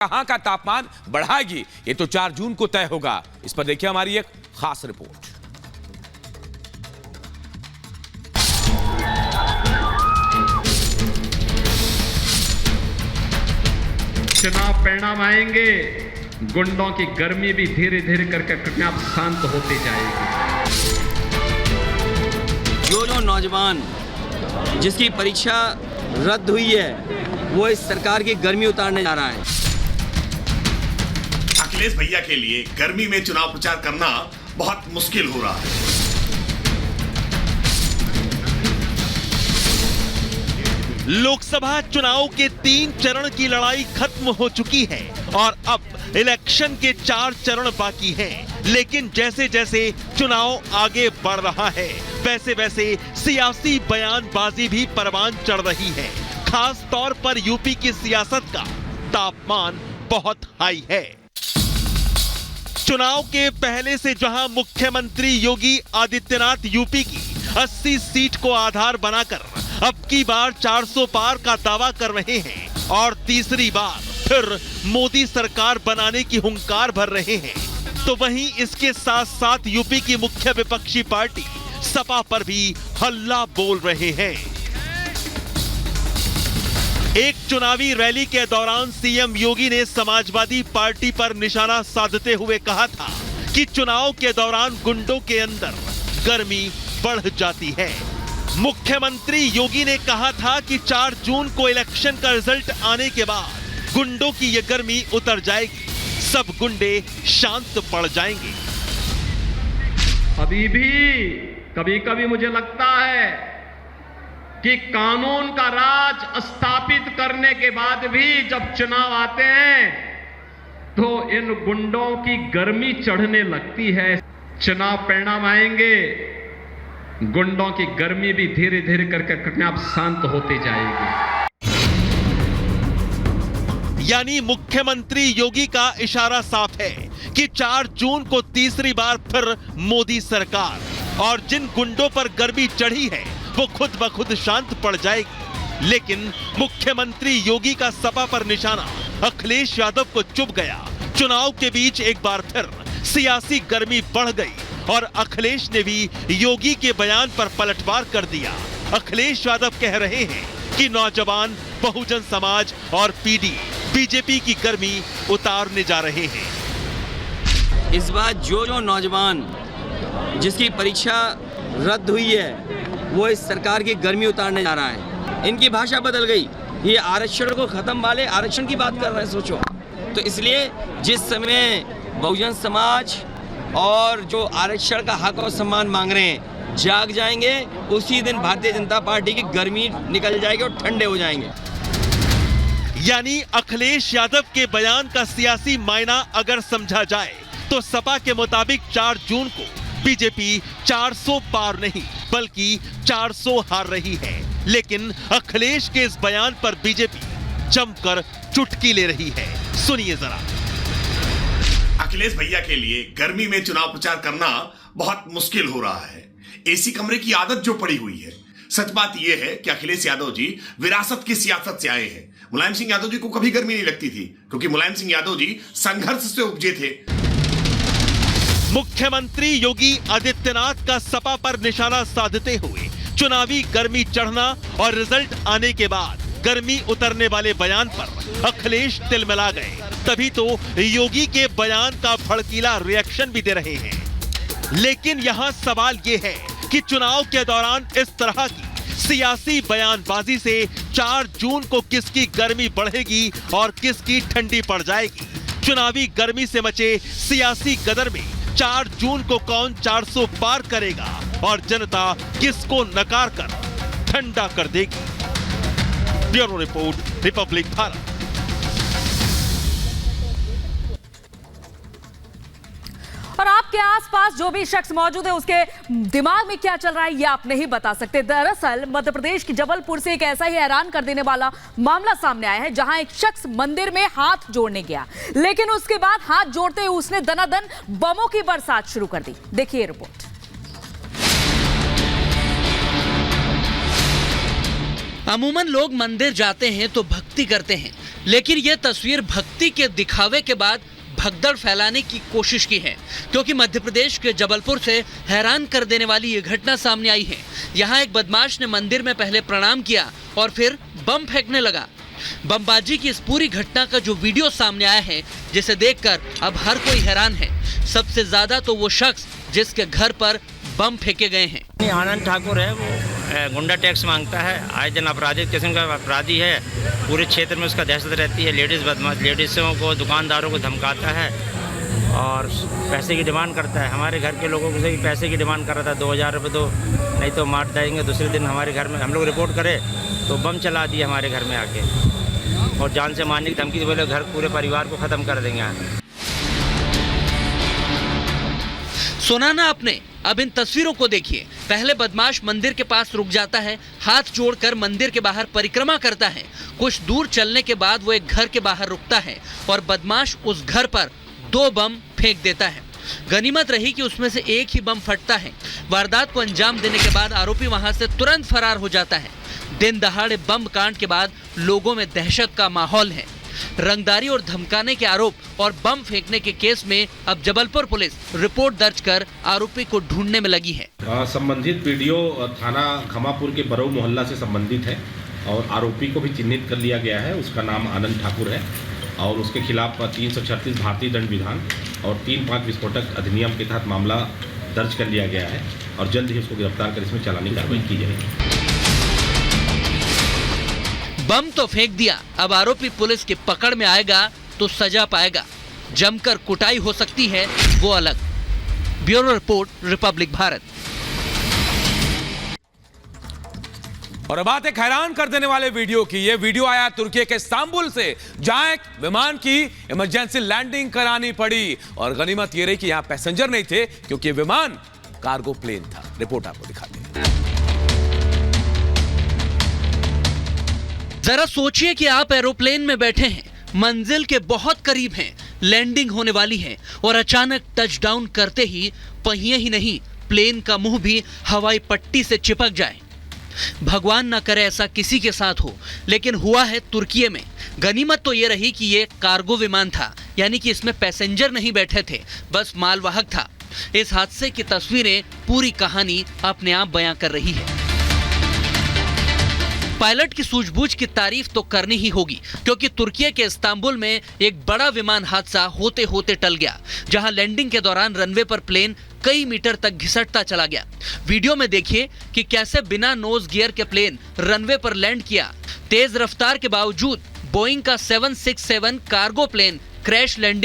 कहां का तापमान बढ़ाएगी, ये तो 4 जून को तय होगा। इस पर देखिए हमारी एक खास रिपोर्ट। चुनाव परिणाम आएंगे, गुंडों की गर्मी भी धीरे धीरे करके अपने आप शांत होती जाएगी। जो नौजवान जिसकी परीक्षा रद्द हुई है, वो इस सरकार की गर्मी उतारने जा रहा है। अखिलेश भैया के लिए गर्मी में चुनाव प्रचार करना बहुत मुश्किल हो रहा है। लोकसभा चुनाव के 3 चरण की लड़ाई खत्म हो चुकी है और अब इलेक्शन के 4 चरण बाकी हैं। लेकिन जैसे जैसे चुनाव आगे बढ़ रहा है, वैसे वैसे सियासी बयानबाजी भी परवान चढ़ रही है। खास तौर पर यूपी की सियासत का तापमान बहुत हाई है। चुनाव के पहले से जहां मुख्यमंत्री योगी आदित्यनाथ यूपी की 80 सीट को आधार बनाकर अब की बार 400 पार का दावा कर रहे हैं और तीसरी बार फिर मोदी सरकार बनाने की हुंकार भर रहे हैं, तो वहीं इसके साथ साथ यूपी की मुख्य विपक्षी पार्टी सपा पर भी हल्ला बोल रहे हैं। एक चुनावी रैली के दौरान सीएम योगी ने समाजवादी पार्टी पर निशाना साधते हुए कहा था कि चुनाव के दौरान गुंडों के अंदर गर्मी बढ़ जाती है। मुख्यमंत्री योगी ने कहा था कि 4 जून को इलेक्शन का रिजल्ट आने के बाद गुंडों की यह गर्मी उतर जाएगी, सब गुंडे शांत पड़ जाएंगे। अभी भी कभी कभी मुझे लगता है कि कानून का राज स्थापित करने के बाद भी जब चुनाव आते हैं तो इन गुंडों की गर्मी चढ़ने लगती है। चुनाव परिणाम आएंगे, गुंडों की गर्मी भी धीरे धीरे करके अपने आप शांत होती जाएगी। यानी मुख्यमंत्री योगी का इशारा साफ है कि 4 जून को तीसरी बार फिर मोदी सरकार, और जिन गुंडों पर गर्मी चढ़ी है वो खुद ब खुद शांत पड़ जाएगी। लेकिन मुख्यमंत्री योगी का सपा पर निशाना अखिलेश यादव को चुभ गया। चुनाव के बीच एक बार फिर सियासी गर्मी बढ़ गई और अखिलेश ने भी योगी के बयान पर पलटवार कर दिया। अखिलेश यादव कह रहे हैं कि नौजवान, बहुजन समाज और पीडी बीजेपी की गर्मी उतारने जा रहे हैं। इस बार जो नौजवान जिसकी परीक्षा रद्द हुई है, वो इस सरकार की गर्मी उतारने जा रहा है। इनकी भाषा बदल गई, ये आरक्षण को खत्म वाले आरक्षण की बात कर रहे हैं। सोचो, तो इसलिए जिस समय बहुजन समाज और जो आरक्षण का हक और सम्मान मांग रहे हैं जाग जाएंगे, उसी दिन भारतीय जनता पार्टी की गर्मी निकल जाएगी और ठंडे हो जाएंगे। यानी अखिलेश यादव के बयान का सियासी मायना अगर समझा जाए तो सपा के मुताबिक 4 जून को बीजेपी 400 पार नहीं बल्कि 400 हार रही है। लेकिन अखिलेश के इस बयान पर बीजेपी जमकर चुटकी ले रही है। सुनिए जरा। अखिलेश भैया के लिए गर्मी में चुनाव प्रचार करना बहुत मुश्किल हो रहा है। एसी कमरे की आदत जो पड़ी हुई है। सच बात यह है कि अखिलेश यादव जी विरासत की सियासत से आए हैं। मुलायम सिंह यादव जी को कभी गर्मी नहीं लगती थी, क्योंकि मुलायम सिंह यादव जी संघर्ष से उपजे थे। मुख्यमंत्री योगी आदित्यनाथ का सपा पर निशाना साधते हुए चुनावी गर्मी चढ़ना और रिजल्ट आने के बाद गर्मी उतरने वाले बयान पर अखिलेश तिलमिला गए। तभी तो योगी के बयान का भड़कीला रिएक्शन भी दे रहे हैं। लेकिन यहां सवाल यह है कि चुनाव के दौरान इस तरह की सियासी बयानबाजी से 4 जून को किसकी गर्मी बढ़ेगी और किसकी ठंडी पड़ जाएगी। चुनावी गर्मी से मचे सियासी गदर में 4 जून को कौन 400 पार करेगा और जनता किसको नकार कर ठंडा कर देगी। Bureau report, Republic Bharat. और आपके आसपास जो भी शख्स मौजूद है उसके दिमाग में क्या चल रहा है ये आप नहीं बता सकते। दरअसल मध्य प्रदेश की जबलपुर से एक ऐसा ही हैरान कर देने वाला मामला सामने आया है, जहां एक शख्स मंदिर में हाथ जोड़ने गया, लेकिन उसके बाद हाथ जोड़ते हुए उसने दनादन बमों की बरसात शुरू कर दी। देखिए रिपोर्ट। अमूमन लोग मंदिर जाते हैं तो भक्ति करते हैं, लेकिन ये तस्वीर भक्ति के दिखावे के बाद भगदड़ फैलाने की कोशिश की है, क्योंकि मध्य प्रदेश के जबलपुर से हैरान कर देने वाली ये घटना सामने आई है। यहाँ एक बदमाश ने मंदिर में पहले प्रणाम किया और फिर बम फेंकने लगा। बमबाजी की इस पूरी घटना का जो वीडियो सामने आया है, जिसे देखकर अब हर कोई हैरान है। सबसे ज्यादा तो वो शख्स जिसके घर पर बम फेंके गए हैं। आनंद ठाकुर है, वो गुंडा टैक्स मांगता है, आए दिन आपराधिक किस्म का अपराधी है। पूरे क्षेत्र में उसका दहशत रहती है। लेडीज़ बदमाश, लेडीज़ों को, दुकानदारों को धमकाता है और पैसे की डिमांड करता है। हमारे घर के लोगों से भी पैसे की डिमांड कर रहा था, 2000 रुपये दो, नहीं तो मार देंगे। दूसरे दिन हमारे घर में हम लोग रिपोर्ट करें तो बम चला दिए हमारे घर में आके और जान से मारने की धमकी दी, बोले घर पूरे परिवार को ख़त्म कर देंगे। सुना ना आपने? अब इन तस्वीरों को देखिए। पहले बदमाश मंदिर के पास रुक जाता है, हाथ जोड़कर मंदिर के बाहर परिक्रमा करता है। कुछ दूर चलने के बाद वो एक घर के बाहर रुकता है और बदमाश उस घर पर 2 बम फेंक देता है। गनीमत रही कि उसमें से एक ही बम फटता है। वारदात को अंजाम देने के बाद आरोपी वहां से तुरंत फरार हो जाता है। दिन दहाड़े बम कांड के बाद लोगों में दहशत का माहौल है। रंगदारी और धमकाने के आरोप और बम फेंकने के केस में अब जबलपुर पुलिस रिपोर्ट दर्ज कर आरोपी को ढूंढने में लगी है। संबंधित वीडियो थाना खमापुर के बरऊ मोहल्ला से संबंधित है और आरोपी को भी चिन्हित कर लिया गया है। उसका नाम आनंद ठाकुर है और उसके खिलाफ 336 भारतीय दंड विधान और 3-5 विस्फोटक अधिनियम के तहत मामला दर्ज कर लिया गया है और जल्द ही उसको गिरफ्तार कर इसमें चालानी कार्रवाई की जाएगी। बम तो फेंक दिया, अब आरोपी पुलिस की पकड़ में आएगा तो सजा पाएगा। जमकर कुटाई हो सकती है वो अलग। Bureau report, Republic Bharat. और अब बात एक हैरान कर देने वाले वीडियो की। यह वीडियो आया तुर्की के इस्तांबुल से, जहां एक विमान की इमरजेंसी लैंडिंग करानी पड़ी और गनीमत यह रही कि यहां पैसेंजर नहीं थे, क्योंकि विमान कार्गो प्लेन था। रिपोर्ट आपको दिखाते हैं। जरा सोचिए कि आप एरोप्लेन में बैठे हैं, मंजिल के बहुत करीब हैं, लैंडिंग होने वाली है और अचानक टचडाउन करते ही पहिए ही नहीं, प्लेन का मुंह भी हवाई पट्टी से चिपक जाए। भगवान ना करे ऐसा किसी के साथ हो, लेकिन हुआ है तुर्की में। गनीमत तो ये रही कि ये कार्गो विमान था, यानी कि इसमें पैसेंजर नहीं बैठे थे, बस मालवाहक था। इस हादसे की तस्वीरें पूरी कहानी अपने आप बयां कर रही है। पायलट की सूझबूझ की तारीफ तो करनी ही होगी, क्योंकि तुर्की के इस्तांबुल में एक बड़ा विमान हादसा होते होते टल गया, जहां लैंडिंग के दौरान रनवे पर प्लेन कई मीटर तक घिसटता चला गया। वीडियो में देखिए कि कैसे बिना नोज गियर के प्लेन रनवे पर लैंड किया। तेज रफ्तार के बावजूद बोइंग का 767 कार्गो प्लेन क्रैश लैंडिंग